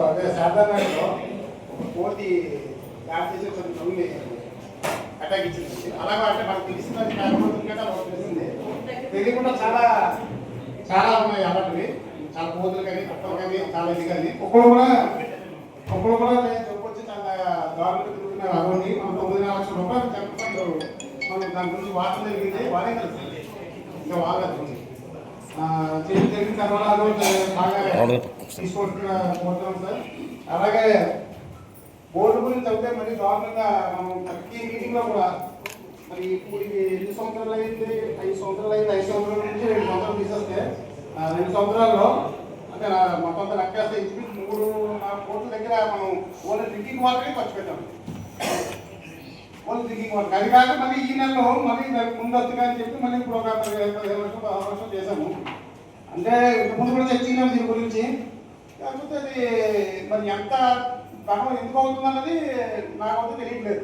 అదే సాధారణంగా ఒక కోతి యాడ్ చేసి కొన్ని అటాక్ ఇచ్చింది. అలాగే అంటే మనకు తెలిసింది తెలిసింది తెలియకుండా చాలా చాలా ఉన్నాయి అలాంటివి. చాలా కోతులు కానీ కప్పలు కానీ చాలా ఇది కానీ ఒక్కరు కూడా చెప్పొచ్చి చాలా దారుణంగా తిరుగుతున్న అవన్నీ మనం 9 లక్షల రూపాయలు చెప్పడం మనం దాని గురించి వార్తలు జరిగింది వాళ్ళే కలిసింది ఇంకా బాగా జరిగిన తర్వాత బాగా తీసుకుంటున్నాం సార్. అలాగే బోర్డు గురించి అయితే మరి దారుణంగా మనం ప్రతి మీటింగ్లో కూడా మరి ఇప్పుడు 2 సంవత్సరాలు అయింది 5 సంవత్సరాలు అయింది 5 సంవత్సరాల నుంచి 2 సంవత్సరాలు తీసేస్తే 2 సంవత్సరాల్లో అంటే మొత్తం లెక్కేస్తే ఇంచుమించు 3-4 కోట్ల దగ్గర మనం ఓన్లీ డ్రింకింగ్ వాటర్కి ఖర్చు పెట్టాం. ఓన్లీ డ్రింకింగ్ వాటర్ అది కాక మళ్ళీ ఈ నెలలో మళ్ళీ ముందు వచ్చిందని అని చెప్పి మళ్ళీ ఇప్పుడు ఒక 15 లక్షలు 16 లక్షలు చేశాము. అంటే ఇంతకుముందు కూడా చర్చించాము దీని గురించి. కాకపోతే అది మరి ఎంత ధనం ఎందుకు అవుతుంది అన్నది నాకైతే తెలియట్లేదు.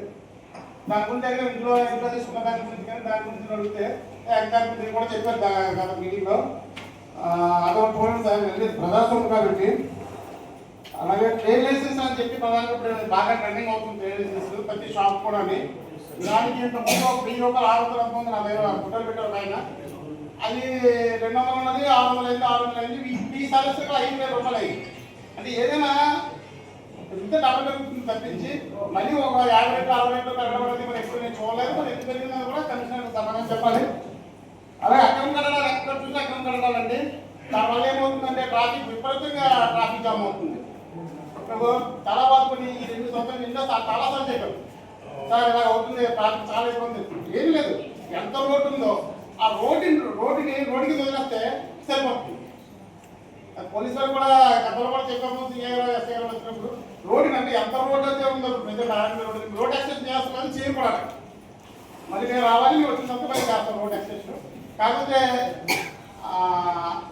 దాని గురించి దగ్గర ఇంట్లో తీసుకున్న దాని గురించి కానీ దాని గురించి అడిగితే ఎగ్జాంపుల్ కూడా చెప్పారు గత మీటింగ్లో. అదొకటి చూడండి సార్, ప్రజాస్వామ్యం కాబట్టి. అలాగే ట్రేడ్ లైసెన్స్ అని చెప్పి ప్రధానంగా ఇప్పుడు బాగా ట్రెండింగ్ అవుతుంది. ట్రేడ్ లైసెన్స్ ప్రతి షాప్ కూడా దానికి ఇంతకుముందు ఒక 1000 రూపాయలు 600 అనుకుంది. నా దగ్గర ఫోటోలు పెట్టారు ఆయన. అది 200 ఉన్నది 600 అయింది 600 అయింది. ఈ సర్వీస్ 5000 రూపాయలు అయ్యింది. అంటే ఏదైనా ఇంత డబ్బు పెరుగుతుంది తప్పించి మళ్ళీ ఒక 50 రెట్లు 60 రెట్లు పెరగడం అనేది మనం ఎప్పుడు నేను చూడలేదు. మరి ఎందుకు పెరిగిందని కూడా కమిషనర్ సమాధానం చెప్పాలి. అలాగే అక్రమ కట్టడాలు ఎక్కడ చూసి అక్రమ కట్టడాలండి. దానివల్ల ఏమవుతుందంటే ట్రాఫిక్ విపరీతంగా ట్రాఫిక్ జామ్ అవుతుంది. ఇప్పుడు చాలా బాధపడి ఈ 2 సంవత్సరాల నిండా చాలాసార్లు చెప్పారు సార్ ఇలా అవుతుంది ట్రాఫిక్ చాలా ఇబ్బంది. ఏమీ లేదు, ఎంత రోడ్డు ఉందో ఆ రోడ్డుకి వదిలేస్తే సరిపోతుంది. పోలీసు వారు కూడా గతంలో కూడా చెప్పాము ఎస్ఐ వచ్చినప్పుడు రోడ్డుకి అంటే ఎంత రోడ్డు అయితే ఉందో రోడ్ యాక్సెస్ చేస్తామని చేయకూడదు. మళ్ళీ నేను రావాలి మీరు వచ్చినంత మళ్ళీ చేస్తాం రోడ్ యాక్సెస్. కాకపోతే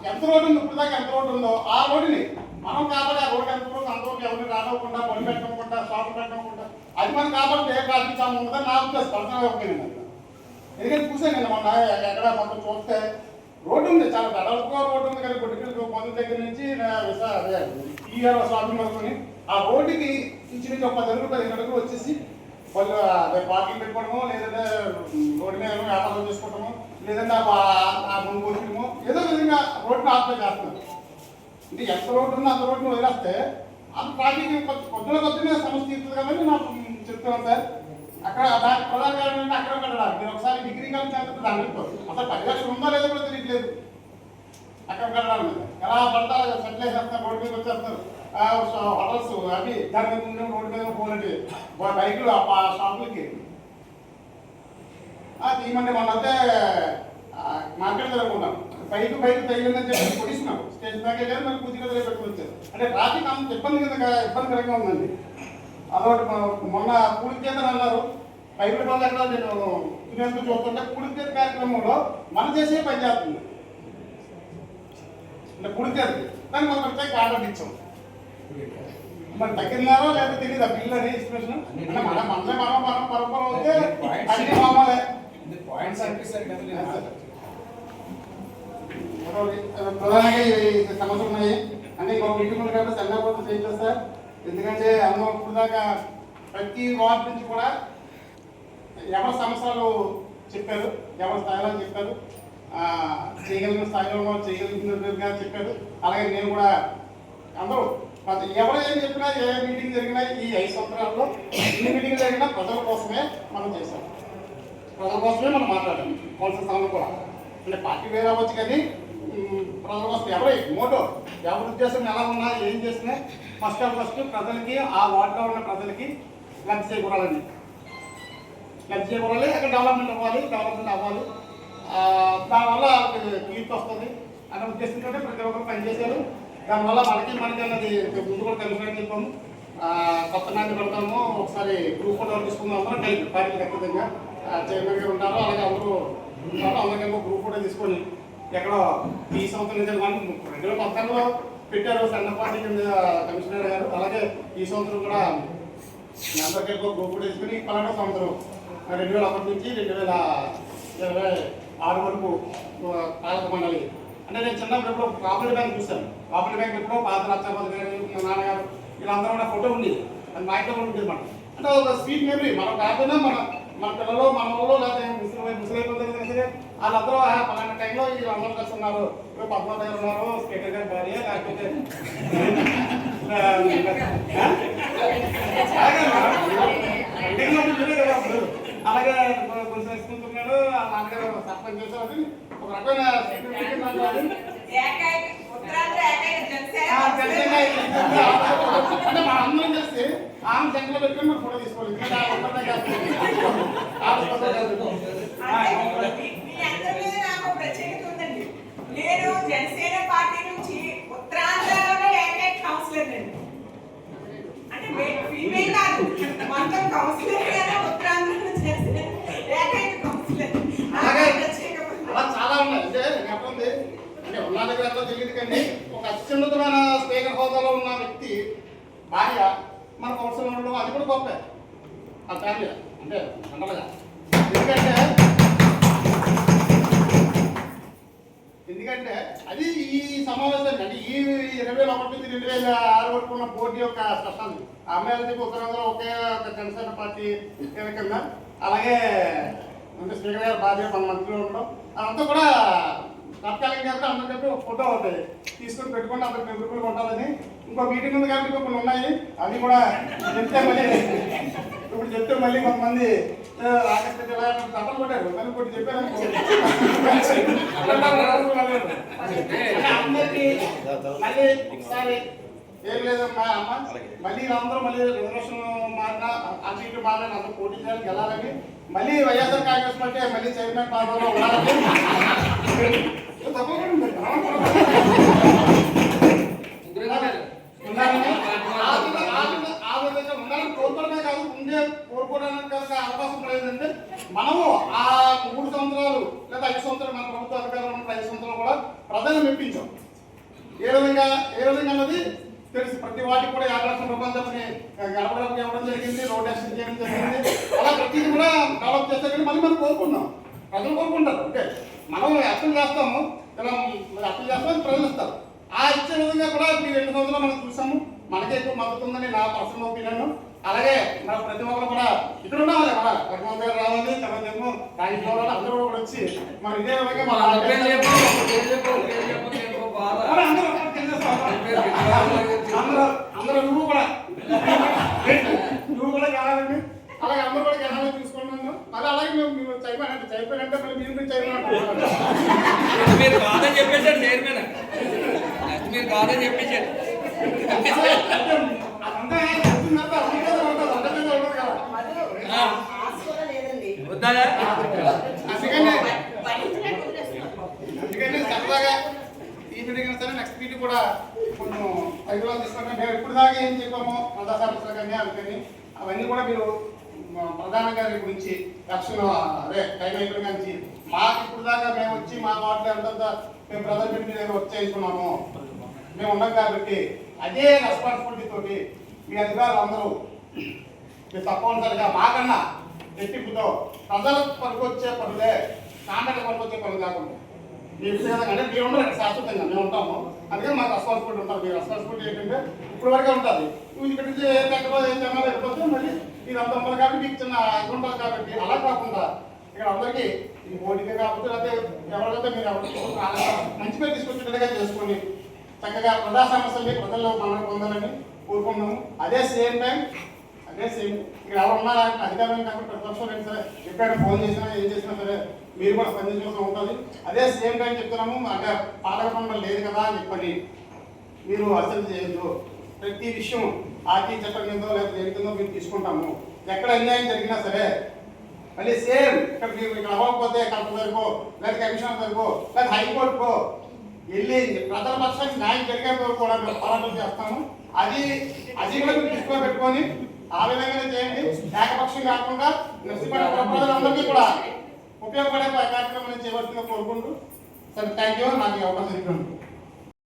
ఎంత రోడ్డు ఉంది ఇప్పుడు దాకా ఎంత రోడ్డు ఉందో ఆ రోడ్డుని మనం కాబట్టి ఆ రోడ్డు ఎంత రోడ్డు అంతవరకు ఎవరిని రానివ్వకుండా బొలి పెట్టకుండా షాపులు పెట్టకుండా అది మనం కాబట్టి ఏ ట్రాఫిక్ జామ్ ఉంటుందని నా ఉద్దేశం పర్సనల్ ఒపీనియన్. ఎందుకంటే చూసాను నేను మొన్న ఎక్కడ మొత్తం చూస్తే రోడ్డు ఉంది చాలా వెడల్పుగా రోడ్డు ఉంది కానీ గుడ్డికి పొంది దగ్గర నుంచి ఈఆర్ షాపింగ్ వస్తుంది. ఆ రోడ్డుకి ఇంచుమించు ఒక 10 రూపాయలు 20 అడుగులు వచ్చేసి వాళ్ళు పార్కింగ్ పెట్టుకోవడము లేదంటే రోడ్డు మీద వ్యాపారం చేసుకోవడము లేదంటే ఆ ముందు వచ్చడము ఏదో విధంగా రోడ్డుని ఆక్యుపై చేస్తున్నారు. అంటే ఎంత రోడ్డు ఉందో అంత రోడ్డుని వదిలేస్తే అంత ట్రాఫిక్ కొద్దిగా సమస్య తీరుతుంది కాబట్టి నాకు చెప్తున్నాను సార్. అక్కడ దానికి ప్రధాన కారణం అంటే అక్కడ కట్టడాలి. మీరు ఒకసారి డిగ్రీ కాలేజ్ చేస్తే దాని అసలు 10 లక్షలు ఉందో లేదో కూడా తెలియట్లేదు. అక్కడ కట్టడాలి మీద ఎలా పడతా సెటిల్ వేసేస్తారు, రోడ్డు మీద వచ్చేస్తారు. హోటల్స్ అవి దాని మీద రోడ్డు మీద పోలండి బైకులు ఆ షాపులకి తీయమంటే మొన్న అయితే మార్కెట్ జరుగుతున్నాం బైక్ తగిలిందని చెప్పి పొడిస్తున్నాం. స్టేషన్ దాకా వెళ్ళారు మరి పూర్తిగా పెట్టుకొచ్చారు. అంటే ట్రాఫిక్ అంత ఇబ్బందికరంగా ఉందండి. అదొకటి మొన్న పూడికేతలు అన్నారు. బైకుల వల్ల ఎక్కడ నేను తినేందుకు చూస్తుంటే పూడికేత కార్యక్రమంలో మన చేసే పని చేస్తుంది. అంటే పూడికేతకి దాన్ని మనం ప్రత్యేక ఆర్డర్ ఇచ్చాం. మరి తగ్గిందారో లేదా తెలియదు ఆ బిల్లు అని ఎక్స్ప్రెషన్. అంటే మనం పరపరం అయితే అన్ని మామూలే పాయింట్స్ అనిపిస్తారు కదా. ప్రధానంగా ఈ సమస్యలు ఉన్నాయి. అంటే ఇంకొక మీటింగ్ కాబట్టి సన్నపోతే చేయలేదు సార్. ఎందుకంటే అమ్మ ఇప్పుడు దాకా ప్రతి వార్డు నుంచి కూడా ఎవరి సమస్యలు చెప్పారు, ఎవరి స్థాయిలో చెప్పారు, చేయగలిగిన స్థాయిలో చేయగలిగినట్టుగా చెప్పారు. అలాగే నేను కూడా అందరూ ఎవరు ఏం చెప్పినా ఏ మీటింగ్ జరిగినా ఈ 5 సంవత్సరాల్లో ఎన్ని మీటింగ్ జరిగినా ప్రజల కోసమే మనం చేశాం. ప్రజల కోసమే మనం మాట్లాడాలి. కౌన్సిల్ స్థానంలో కూడా అంటే పార్టీ వేరే అవ్వచ్చు కానీ ప్రజల కోసం ఎవరి మోటో ఎవరి ఉద్దేశం ఎలా ఉన్నా ఏం చేసినా ఫస్ట్ ప్రజలకి ఆ వార్డులో ఉన్న ప్రజలకి లబ్ధి చేకూరాలండి. లబ్ధి చేకూరాలి, అక్కడ డెవలప్మెంట్ అవ్వాలి. దానివల్ల కీర్తి వస్తుంది అనే ఉద్దేశంతో ప్రతి ఒక్కరు పనిచేశారు. దానివల్ల మనకి అన్నది ముందు కూడా కలిసి చెప్పాము. కొత్త నాటి పెడతాము, ఒకసారి గ్రూప్ ఫోటో తీసుకుందాం. అందరం కలిపి పార్టీలు ఖచ్చితంగా చైర్మన్ గారు ఉంటారు. అలాగే అందరూ ఉంటారు. అందరికీ గ్రూప్ ఫోటో తీసుకొని ఎక్కడో ఈ సంవత్సరం నుంచి 2019లో పెట్టారు సన్న పార్టీ కింద కమిషనర్ గారు. అలాగే ఈ సంవత్సరం కూడా అందరికీ గ్రూప్ ఫోటో తీసుకుని పలానా సంవత్సరం 2001 నుంచి 2026 వరకు పాలక మండలి. అంటే నేను చిన్నప్పుడు ఎప్పుడో కోఆపరేటివ్ బ్యాంక్ చూశాను. కోఆపరేటివ్ బ్యాంక్ ఎప్పుడో పాత లక్షాపతి గారు నాన్నగారు వీళ్ళందరూ కూడా ఫోటో ఉండేది, అది మా ఇంట్లో కూడా ఉండేది మనం. అంటే ఒక స్వీట్ మెమరీ. మనం కాకపోయినా మన పిల్లలు మన వాళ్ళు లేదా ముసలి సరే వాళ్ళందరూ పలానా టైంలో వీళ్ళందరూ కలిసి ఉన్నారు, పద్మ దగ్గర ఉన్నారు, స్పీకర్ గారి భార్య లేకపోతే అలాగే కొంచెం వేసుకుంటున్నాడు. ఆ నాన్నగారు సర్పంచ్ చేశారు. ఒక రకమైన అంటే మన అందరం కలిసి ఆమె జంటలో పెట్టుకుని మనం ఫోటో తీసుకోవాలి. ప్రత్యేకత ఉందండి. నేను జనసేన పార్టీ నుంచి ఉత్తరాంధ్రలోనే ఏకైక కౌన్సిలర్ అండి. అంటే ఫీమేల్ కాదు, మొత్తం కౌన్సిలర్ ఉత్తరాంధ్రలో జనసేన ఏకైక కౌన్సిలర్. అలా చాలా ఉన్నాయి. అంటే ఎట్లుంది అంటే ఉన్న దగ్గర ఎట్లా తెలియదు కానీ ఒక అత్యున్నతమైన స్పీకర్ హోదాలో ఉన్న వ్యక్తి భార్య మన కౌన్సిలర్ ఉండడం అది కూడా గొప్ప ఆ ఫ్యామిలీ. అంటే అంటలుగా ఎందుకంటే అది ఈ సమావేశానికి అంటే ఈ 2001 నుంచి 2006 వరకు ఉన్న బోర్డు యొక్క స్పెషల్. ఆ అమ్మాయిలు చెప్పి ఉత్తరాంధ్రలో ఒకే ఒక జనసేన పార్టీ కింద అలాగే అంటే స్పీకర్ గారు భార్య మన మంత్రిలో ఉండడం అదంతా కూడా తత్కాలిక గారికి అందరూ చెప్పి ఒక ఫోటో అవుతుంది తీసుకొని పెట్టుకుంటే అందరికి మెమరబుల్గా ఉండాలని. ఇంకో మీటింగ్ ఉంది కాబట్టి కొన్ని ఉన్నాయి, అవి కూడా చెప్తే మళ్ళీ ఇప్పుడు చెప్తే మళ్ళీ కొంతమంది రాకేష్ ఇలా తప్పలు కొట్టారు మళ్ళీ కొట్టి చెప్పారు అందరికీ మళ్ళీ ఒకసారి ఏం లేదమ్మా అమ్మ మళ్ళీ అందరూ మళ్ళీ రిజర్వేషన్ మారినా అటు ఇటు మారిన అందరూ పోటీ చేయాలి గెలాలని మళ్ళీ వైఎస్ఆర్ కాంగ్రెస్ పార్టీ మళ్ళీ చైర్మన్ పదవిలో ఉండాలని ఆ విధంగా ఉండాలని కోరుకోవడమే కాదు ఉండే కోరుకోవడానికి అవకాశం లేదంటే మనము ఆ 3 సంవత్సరాలు లేదా 5 సంవత్సరాలు మన ప్రభుత్వ అధికారంలో ఉన్న 5 సంవత్సరాలు కూడా ప్రజలను మెప్పించాం. ఏ విధంగా అన్నది తెలుసు. ప్రతి వాటికి కూడా 50 లక్షల రూపాయలు చెప్పని గడపడానికి ఇవ్వడం జరిగింది, రోడ్ ఎక్స్టెండ్ చేయడం జరిగింది. అలా ప్రతిదీ కూడా డెవలప్ చేస్తే కానీ మళ్ళీ మనం కోరుకున్నాం, ప్రజలు కోరుకుంటారు. అంటే మనం అప్పులు చేస్తాము, ఇలా అప్పులు చేస్తామని ప్రజలు ఇస్తారు. ఆ ఇచ్చే విధంగా కూడా ఈ 2 సంవత్సరాలు మనం చూసాము. మనకే ఎక్కువ మద్దతు ఉందని నా పర్సనల్ ఒపీనియన్. అలాగే మన ప్రతి ఒక్కరు కూడా ఇక్కడ ఉండాలి, మన రఘుమంత్ గారు రావాలి, తర్వాత ఏమో రాజకీయ అందరూ కూడా వచ్చి మన ఇదే విధంగా అందరూ నువ్వు కూడా గెలాలండి. అలాగే అందరూ కూడా గెలాలని చూసుకున్నాను. మరి అలాగే మేము చైపోయినంటే మళ్ళీ మీరు మీరు కాదని చెప్పేసాడు చైర్మన్, మీరు కాదని చెప్పేసాడు. అందుకని సరదాగా ఈ మీటింగ్ సరే నెక్స్ట్ మీటింగ్ కూడా కొంచెం 5 రోజులు తీసుకుంటే మేము ఇప్పుడు దాకా ఏం చెప్పామో ప్రజాసమస్యలు కానీ అందుకని అవన్నీ కూడా మీరు ప్రధానంగా గురించి రక్షణ అదే టైం అయిపోయిన కానీ మాకు ఇప్పుడు దాకా మేము వచ్చి మా వాటిలో ఎంత మేము ప్రజలు పెట్టి మీద వర్క్ చేసుకున్నాము మేము ఉన్నాం కాబట్టి అదే రెస్పాన్సిబిలిటీ తోటి మీ అధికారులు అందరూ మీరు తప్పనిసరిగా మాకన్నా రెట్టింపుతో ప్రజలకు పనికొచ్చే పనులే కాంట్రాక్ట్ పనికొచ్చే పనులు కాకుండా మీ విషయంగా అంటే మీరు ఉండరు శాశ్వతంగా మేము ఉంటాము. అందుకని మాకు రెస్పాన్సిబిలిటీ ఉంటారు. మీ రెస్పాన్సిబిలిటీ ఏంటంటే ఇప్పుడు వరకే ఉంటుంది. ఇక్కడ నుంచి ఏ తగ్గలో ఏం తినాలో వెళ్ళిపోతే మళ్ళీ మీరు అంత ఉంటారు కాబట్టి మీకు చిన్న ఇది ఉంటుంది కాబట్టి అలా కాకుండా ఇక్కడ అందరికీ ఇది పోటీగా కాకపోతే లేకపోతే ఎవరికైతే మీరు మంచి పేరు తీసుకొచ్చేట్టుగా చేసుకొని చక్కగా ప్రజా సమస్యల్ని ప్రజల్లో మనం పొందాలని కోరుకున్నాము. అదే సేమ్ ఇక్కడ ఎవరు ఉన్నారా అధికారం కాబట్టి ప్రతిపక్షం ఏంటి సరే ఎప్పుడైనా ఫోన్ చేసినా ఏం చేసినా సరే మీరు కూడా స్పందించవలసి ఉంటుంది. అదే సేమ్ టైం చెప్తున్నాము అంటే పాలక పండుగ లేదు కదా అని చెప్పని మీరు అసలు చేయొద్దు. ప్రతి విషయం ఆర్టీ చట్టం కిందో లేదా జరుగుతుందో మీరు తీసుకుంటాము. ఎక్కడ అన్యాయం జరిగినా సరే మళ్ళీ సేమ్ ఇక్కడ మీరు ఇక్కడ అవ్వకపోతే కలెక్టర్ దగ్గరకో లేదా కమిషనర్ దగ్గరకో లేదా హైకోర్టుకో వెళ్ళి ప్రజల పక్షానికి న్యాయం జరిగేంత వరకు కూడా మేము పోరాటం చేస్తాము. అది కూడా మీరు దృష్టిలో పెట్టుకొని ఆ విధంగానే చేయండి. ఏకపక్షం కాకుండా ప్రజలందరికీ కూడా ఉపయోగపడే కార్యక్రమం చేయవలసిందిగా కోరుకుంటూ సరే థ్యాంక్ యూ నాకు అవకాశం ఇవ్వండి.